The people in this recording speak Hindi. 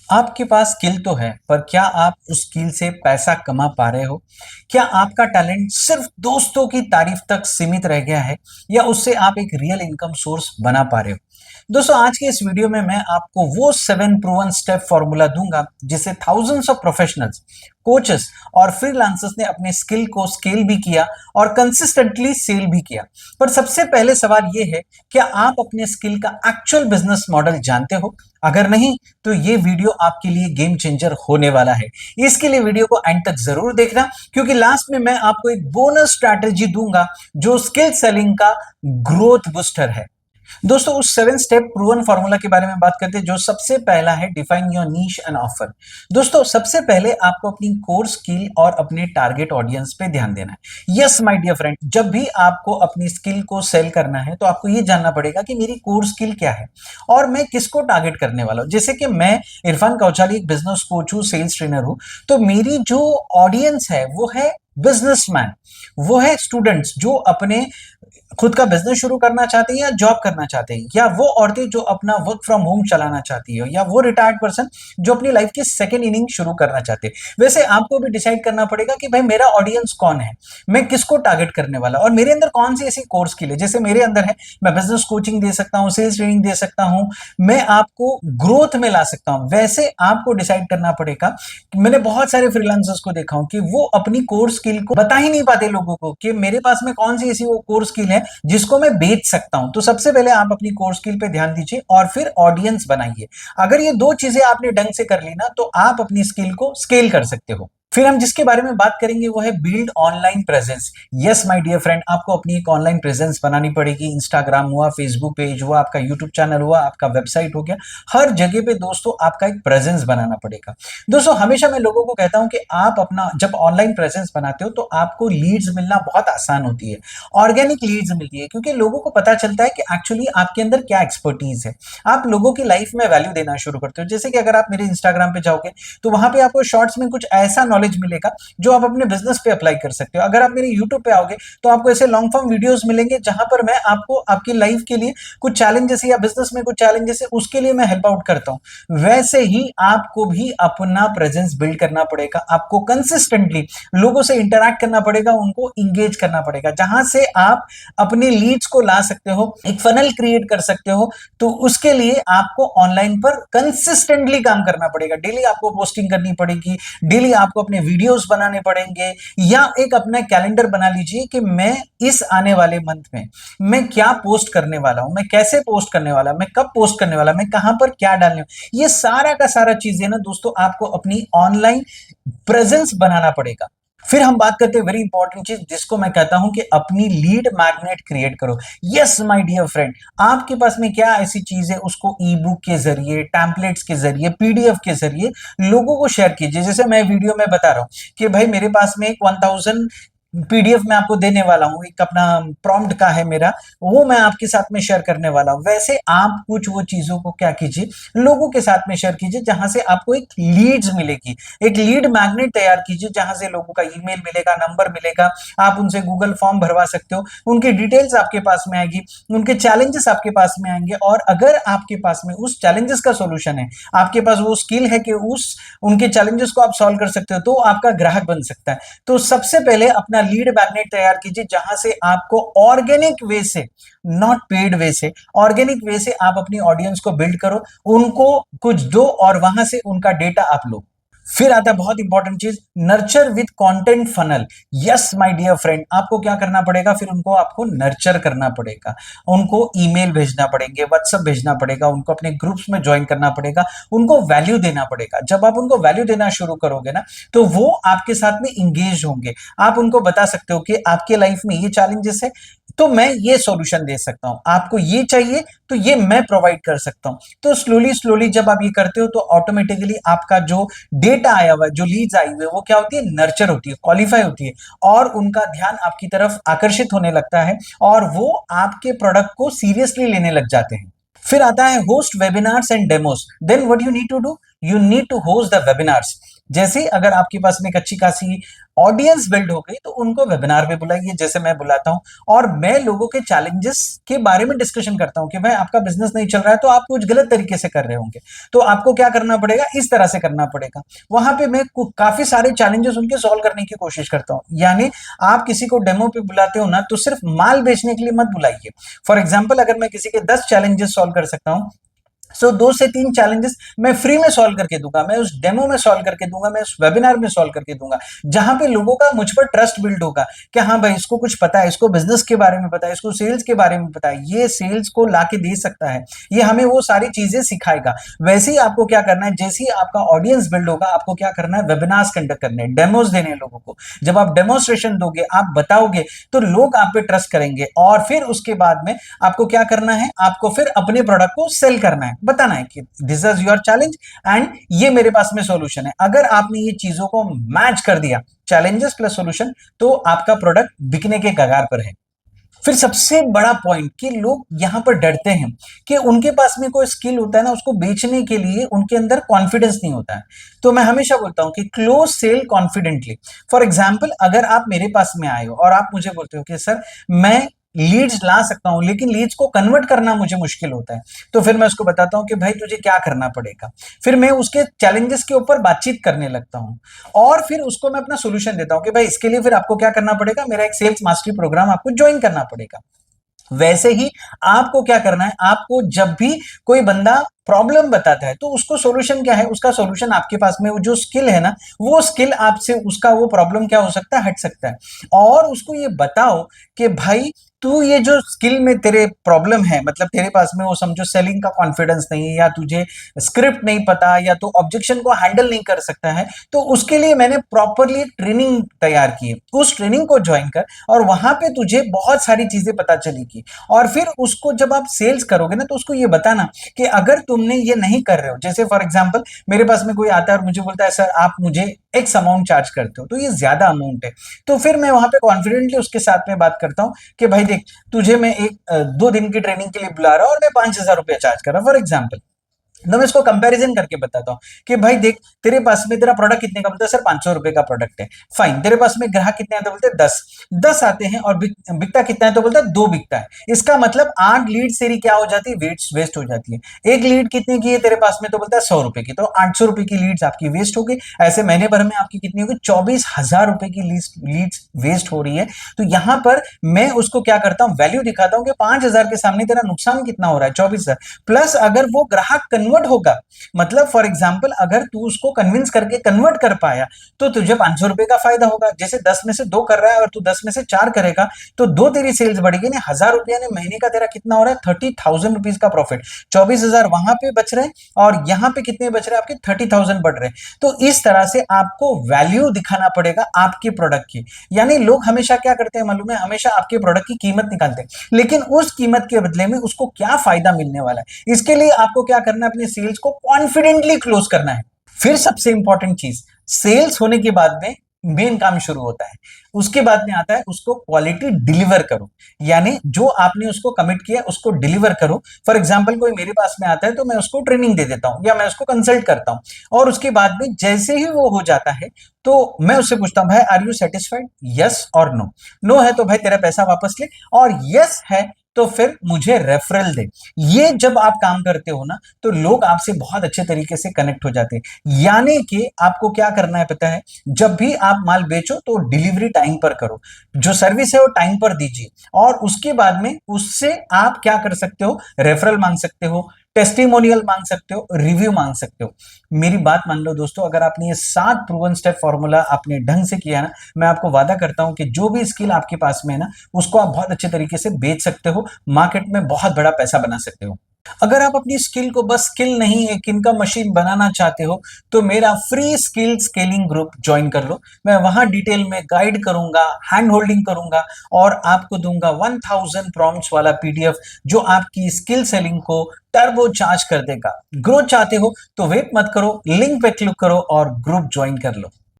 आपके पास स्किल तो है, पर क्या आप उस स्किल से पैसा कमा पा रहे हो? क्या आपका टैलेंट सिर्फ दोस्तों की तारीफ तक सीमित रह गया है या उससे आप एक रियल इनकम सोर्स बना पा रहे हो? दोस्तों, आज के इस वीडियो में मैं आपको वो 7 प्रूवन स्टेप फॉर्मूला दूंगा जिसे थाउजेंड्स ऑफ प्रोफेशनल्स, कोचेस और फ्रीलांसर्स ने अपने स्किल को स्केल भी किया और कंसिस्टेंटली सेल भी किया। पर सबसे पहले सवाल ये है, क्या आप अपने स्किल का एक्चुअल बिजनेस मॉडल जानते हो? अगर नहीं, तो ये वीडियो आपके लिए गेम चेंजर होने वाला है। इसके लिए वीडियो को एंड तक जरूर देखना, क्योंकि लास्ट में मैं आपको एक बोनस स्ट्रैटेजी दूंगा जो स्किल सेलिंग का ग्रोथ बूस्टर है। दोस्तों, उस 7 स्टेप प्रूवन फॉर्मूला के बारे में बात करते हैं। जो सबसे पहला है, define your niche and offer. दोस्तों, सबसे पहले आपको अपनी कोर स्किल और अपने टारगेट ऑडियंस पे ध्यान देना है। यस माय डियर फ्रेंड, जब भी आपको अपनी स्किल को सेल करना है तो आपको ये जानना पड़ेगा कि मेरी कोर स्किल क्या है और मैं किसको टारगेट करने वाला हूं। जैसे कि मैं इरफान कौचाली एक बिजनेस कोच हूं, सेल्स ट्रेनर हूं, तो मेरी जो ऑडियंस है वो है बिजनेसमैन, वो है स्टूडेंट्स जो अपने खुद का बिजनेस शुरू करना चाहते हैं या जॉब करना चाहते हैं, या वो औरतें जो अपना वर्क फ्रॉम होम चलाना चाहती है, या वो रिटायर्ड पर्सन जो अपनी लाइफ की सेकेंड इनिंग शुरू करना चाहते हैं। वैसे आपको भी डिसाइड करना पड़ेगा कि भाई मेरा ऑडियंस कौन है, मैं किसको टारगेट करने वाला और मेरे अंदर कौन सी ऐसी कोर्स स्किल है। जैसे मेरे अंदर है, मैं बिजनेस कोचिंग दे सकता हूं, सेल्स ट्रेनिंग दे सकता हूं, मैं आपको ग्रोथ में ला सकता हूं। वैसे आपको डिसाइड करना पड़ेगा। मैंने बहुत सारे फ्रीलांसर्स को देखा हूं कि वो अपनी कोर स्किल को बता ही नहीं पाते लोगों को कि मेरे पास में कौन सी ऐसी वो कोर स्किल है जिसको मैं बेच सकता हूं। तो सबसे पहले आप अपनी कोर स्किल पे ध्यान दीजिए और फिर ऑडियंस बनाइए। अगर ये दो चीजें आपने ढंग से कर ली ना, तो आप अपनी स्किल को स्केल कर सकते हो। फिर हम जिसके बारे में बात करेंगे वो है build online presence. Yes my dear friend, आपको अपनी एक ऑनलाइन प्रेजेंस बनानी पड़ेगी। इंस्टाग्राम हुआ, फेसबुक पेज हुआ, आपका यूट्यूब चैनल हुआ, आपका वेबसाइट हो गया, हर जगह पे दोस्तों आपका एक प्रेजेंस बनाना पड़ेगा। दोस्तों, हमेशा मैं लोगों को कहता हूं कि आप अपना जब ऑनलाइन प्रेजेंस बनाते हो तो आपको लीड्स मिलना बहुत आसान होती है, ऑर्गेनिक लीड्स मिलती है, क्योंकि लोगों को पता चलता है कि एक्चुअली आपके अंदर क्या एक्सपर्टीज है। आप लोगों की लाइफ में वैल्यू देना शुरू करते हो। जैसे कि अगर आप मेरे इंस्टाग्राम पे जाओगे तो वहां पे आपको शॉर्ट्स में कुछ ऐसा नॉलेज मिलेगा जो आप अपने बिजनेस पे अप्लाई कर सकते हो। अगर आप मेरे यूट्यूब पे आओगे तो आपको ऐसे लॉन्ग फॉर्म वीडियोस मिलेंगे जहां पर मैं आपको आपकी लाइफ के लिए कुछ चैलेंजेस या बिजनेस में कुछ चैलेंजेस है उसके लिए मैं हेल्प आउट करता हूं। वैसे ही आपको भी अपना प्रेजेंस बिल्ड करना पड़ेगा। आपको कंसिस्टेंटली लोगों से इंटरैक्ट करना पड़ेगा, उनको इंगेज करना पड़ेगा, जहां से आप अपने लीड्स को ला सकते हो, एक फनल क्रिएट कर सकते हो। तो उसके लिए आपको ऑनलाइन पर कंसिस्टेंटली काम करना पड़ेगा। डेली आपको पोस्टिंग करनी पड़ेगी, डेली आपको अपने वीडियोस बनाने पड़ेंगे, या एक अपना कैलेंडर बना लीजिए कि मैं इस आने वाले मंथ में मैं क्या पोस्ट करने वाला हूं, मैं कैसे पोस्ट करने वाला, मैं कब पोस्ट करने वाला, मैं कहां पर क्या डालने। ये सारा का सारा चीजें ना दोस्तों आपको अपनी ऑनलाइन प्रेजेंस बनाना पड़ेगा। फिर हम बात करते हैं वेरी इंपॉर्टेंट चीज जिसको मैं कहता हूं कि अपनी लीड मैग्नेट क्रिएट करो। यस माय डियर फ्रेंड, आपके पास में क्या ऐसी चीज है उसको ई बुक के जरिए, टैंपलेट्स के जरिए, पीडीएफ के जरिए लोगों को शेयर कीजिए। जैसे मैं वीडियो में बता रहा हूं कि भाई मेरे पास में एक 1000 पीडीएफ में आपको देने वाला हूं, एक अपना प्रॉम्प्ट का है मेरा, वो मैं आपके साथ में शेयर करने वाला हूं। वैसे आप कुछ वो चीजों को क्या कीजिए, लोगों के साथ में शेयर कीजिए जहां से आपको एक लीड्स मिलेगी। एक लीड मैग्नेट तैयार कीजिए जहां से लोगों का ईमेल मिलेगा, नंबर मिलेगा, आप उनसे गूगल फॉर्म भरवा सकते हो, उनकी डिटेल्स आपके पास में आएगी, उनके चैलेंजेस आपके पास में आएंगे। और अगर आपके पास में उस चैलेंजेस का सोल्यूशन है, आपके पास वो स्किल है कि उस उनके चैलेंजेस को आप सॉल्व कर सकते हो, तो आपका ग्राहक बन सकता है। तो सबसे पहले अपना लीड मैग्नेट तैयार कीजिए जहां से आपको ऑर्गेनिक वे से, नॉट पेड वे से, ऑर्गेनिक वे से आप अपनी ऑडियंस को बिल्ड करो, उनको कुछ दो और वहां से उनका डेटा आप लो। फिर आता है बहुत इंपॉर्टेंट चीज, nurture with content funnel. Yes my dear friend, आपको क्या करना पड़ेगा, फिर उनको आपको नर्चर करना पड़ेगा, उनको ईमेल भेजना पड़ेंगे, व्हाट्सएप भेजना पड़ेगा, उनको अपने ग्रुप्स में ज्वाइन करना पड़ेगा, उनको वैल्यू देना पड़ेगा। जब आप उनको वैल्यू देना शुरू करोगे ना, तो वो आपके साथ में इंगेज होंगे। आप उनको बता सकते हो कि आपके लाइफ में ये चैलेंजेस है तो मैं ये सॉल्यूशन दे सकता हूं, आपको ये चाहिए तो ये मैं प्रोवाइड कर सकता हूं। तो स्लोली स्लोली जब आप ये करते हो तो ऑटोमेटिकली आपका जो डेटा आया हुआ है, जो लीड्स आई हुई है, वो क्या होती है, नर्चर होती है, क्वालिफाई होती है, और उनका ध्यान आपकी तरफ आकर्षित होने लगता है और वो आपके प्रोडक्ट को सीरियसली लेने लग जाते हैं। फिर आता है host webinars and demos. Then what you need to do, you need to host the webinars. जैसे अगर आपके पास में एक अच्छी खासी ऑडियंस बिल्ड हो गई तो उनको वेबिनार पे बुलाइए, जैसे मैं बुलाता हूं, और मैं लोगों के चैलेंजेस के बारे में डिस्कशन करता हूं कि भाई आपका बिजनेस नहीं चल रहा है तो आप कुछ गलत तरीके से कर रहे होंगे, तो आपको क्या करना पड़ेगा, इस तरह से करना पड़ेगा। वहां पे मैं काफी सारे चैलेंजेस उनके सॉल्व करने की कोशिश करता हूं। यानी आप किसी को डेमो पे बुलाते हो ना, तो सिर्फ माल बेचने के लिए मत बुलाइए। फॉर एग्जाम्पल, अगर मैं किसी के 10 चैलेंजेस सॉल्व कर सकता हूं, सो 2 से 3 चैलेंजेस मैं फ्री में सॉल्व करके दूंगा, मैं उस डेमो में सॉल्व करके दूंगा, मैं उस वेबिनार में सॉल्व करके दूंगा, जहां पे लोगों का मुझ पर ट्रस्ट बिल्ड होगा कि हाँ भाई इसको कुछ पता है, इसको बिजनेस के बारे में पता है, इसको सेल्स के बारे में पता है, ये सेल्स को लाके दे सकता है, ये हमें वो सारी चीजें सिखाएगा। वैसे ही आपको क्या करना है, जैसे ही आपका ऑडियंस बिल्ड होगा, आपको क्या करना है, वेबिनार्स कंडक्ट करने हैं, डेमोज देने हैं लोगों को। जब आप डेमोस्ट्रेशन दोगे, आप बताओगे, तो लोग आप पे ट्रस्ट करेंगे, और फिर उसके बाद में आपको क्या करना है, आपको फिर अपने प्रोडक्ट को सेल करना है, बताना है कि this is your challenge and ये मेरे पास में सॉल्यूशन है। अगर आपने ये चीजों को मैच कर दिया, चैलेंजेस प्लस सॉल्यूशन, तो आपका प्रोडक्ट बिकने के कगार पर है। फिर सबसे बड़ा पॉइंट कि लोग यहां पर डरते हैं कि उनके पास में कोई स्किल होता है ना, उसको बेचने के लिए उनके अंदर कॉन्फिडेंस नहीं होता है। तो मैं हमेशा बोलता हूं कि close sale confidently. For example, अगर आप मेरे पास में आए हो और आप मुझे बोलते हो कि सर मैं लीड्स ला सकता हूं लेकिन लीड्स को कन्वर्ट करना मुझे मुश्किल होता है, तो फिर मैं उसको बताता हूं कि भाई तुझे क्या करना पड़ेगा। फिर मैं उसके चैलेंजेस के ऊपर बातचीत करने लगता हूं, और फिर उसको मैं अपना सोल्यूशन देता हूं कि भाई इसके लिए फिर आपको क्या करना पड़ेगा, मेरा एक सेल्स मास्टरी प्रोग्राम आपको ज्वाइन करना पड़ेगा। वैसे ही आपको क्या करना है, आपको जब भी कोई बंदा प्रॉब्लम बताता है तो उसको सॉल्यूशन क्या है, उसका सॉल्यूशन आपके पास में वो जो स्किल है ना, वो स्किल आपसे उसका वो प्रॉब्लम क्या हो सकता है, हट सकता है। और उसको ये बताओ कि भाई तू ये जो स्किल में तेरे प्रॉब्लम है, मतलब तेरे पास में वो समझो सेलिंग का कॉन्फिडेंस नहीं है, या तुझे स्क्रिप्ट नहीं पता, या तो ऑब्जेक्शन को हैंडल नहीं कर सकता है, तो उसके लिए मैंने प्रॉपरली ट्रेनिंग तैयार की है। उस ट्रेनिंग को ज्वाइन कर, और वहां पे तुझे बहुत सारी चीजें पता चलेगी। और फिर उसको जब आप सेल्स करोगे ना, तो उसको ये बताना कि अगर तुमने ये नहीं कर रहे हो, जैसे फॉर एग्जांपल मेरे पास में कोई आता है और मुझे बोलता है सर आप मुझे एक्स अमाउंट चार्ज करते हो, तो ये ज्यादा अमाउंट है, तो फिर मैं वहां पे कॉन्फिडेंटली उसके साथ में बात करता हूं कि भाई देख, तुझे मैं 2 दिन की ट्रेनिंग के लिए बुला रहा हूं और मैं 5,000 रुपया चार्ज कर रहा हूं फॉर एग्जाम्पल। तो मैं इसको कंपैरिजन करके बताता हूं कि भाई देख, तेरे पास में तेरा प्रोडक्ट कितने का, बोलता है सर 500 रुपए का प्रोडक्ट है। फाइन, तेरे पास में ग्राहक कितने आते हैं, बोलते हैं 10। 10 आते हैं और बिकता कितना है, तो बोलता है 2 बिकता है। इसका मतलब 8 लीड तेरी क्या हो जाती है, वेस्ट हो जाती है। एक लीड कितने की है तेरे पास में, तो बोलता है 100 रुपए की, तो 800 रुपए की लीड्स आपकी वेस्ट हो गई। ऐसे महीने भर में आपकी कितनी होगी, 24,000 रुपए की लीड्स वेस्ट हो रही है। तो यहां पर मैं उसको क्या करता हूं, वैल्यू दिखाता हूं कि 5,000 के सामने तेरा नुकसान कितना हो रहा है, 24,000। प्लस अगर वो ग्राहक कन्वर्ट होगा, मतलब फॉर एग्जाम्पल अगर तू उसको कन्विंस करके कन्वर्ट कर पाया, तो तुझे 500 रुपए का फायदा होगा। जैसे 10 में से 2 कर रहा है और तू 10 में से 4 करेगा, तो 2 तेरी सेल्स बढ़ेगी ना, 1,000 रुपया ने महीने का तेरा कितना हो रहा है, 30,000 रुपीज का प्रॉफिट। 24,000 वहां पे बच रहे हैं, और यहां पे कितने बच रहे हैं, आपके 30,000 बढ़ रहे हैं। तो इस तरह से आपको वैल्यू दिखाना पड़ेगा आपके प्रोडक्ट की। यानी लोग हमेशा क्या करते हैं मालूम है, हमेशा आपके प्रोडक्ट की कीमत निकालते हैं, लेकिन उस कीमत के बदले में उसको क्या फायदा मिलने वाला है, इसके लिए आपको क्या करना है, अपने सेल्स को कॉन्फिडेंटली क्लोज करना है। फिर सबसे इंपॉर्टेंट चीज, सेल्स होने के बाद में मेन काम शुरू होता है। उसके बाद में आता है उसको क्वालिटी डिलीवर करो, यानी जो आपने उसको कमिट किया उसको डिलीवर करो। फॉर एग्जांपल कोई मेरे पास में आता है तो मैं उसको ट्रेनिंग दे देता हूं या मैं उसको कंसल्ट करता हूं, और उसके बाद में जैसे ही वो हो जाता है तो मैं उससे पूछता हूं भाई आर यू सेटिस्फाइड, यस और नो। नो है तो भाई तेरा पैसा वापस ले, और यस है तो फिर मुझे रेफरल दे। ये जब आप काम करते हो ना, तो लोग आपसे बहुत अच्छे तरीके से कनेक्ट हो जाते हैं। यानी कि आपको क्या करना है पता है, जब भी आप माल बेचो तो डिलीवरी टाइम पर करो, जो सर्विस है वो टाइम पर दीजिए, और उसके बाद में उससे आप क्या कर सकते हो, रेफरल मांग सकते हो, टेस्टिमोनियल मांग सकते हो, रिव्यू मांग सकते हो। मेरी बात मान लो दोस्तों, अगर आपने ये 7 प्रूवन स्टेप फॉर्मूला आपने ढंग से किया ना, मैं आपको वादा करता हूं कि जो भी स्किल आपके पास में है ना, उसको आप बहुत अच्छे तरीके से बेच सकते हो, मार्केट में बहुत बड़ा पैसा बना सकते हो। अगर आप अपनी स्किल को बस स्किल नहीं एक इनकम मशीन बनाना चाहते हो, तो मेरा free skill scaling group join कर लो। मैं वहां डिटेल में गाइड करूंगा, हैंड होल्डिंग करूंगा, और आपको दूंगा 1000 प्रॉम्प्ट्स वाला पीडीएफ, जो आपकी स्किल सेलिंग को टर्बो चार्ज कर देगा। ग्रोथ चाहते हो तो वेट मत करो, लिंक पे क्लिक करो और ग्रुप ज्वाइन कर लो।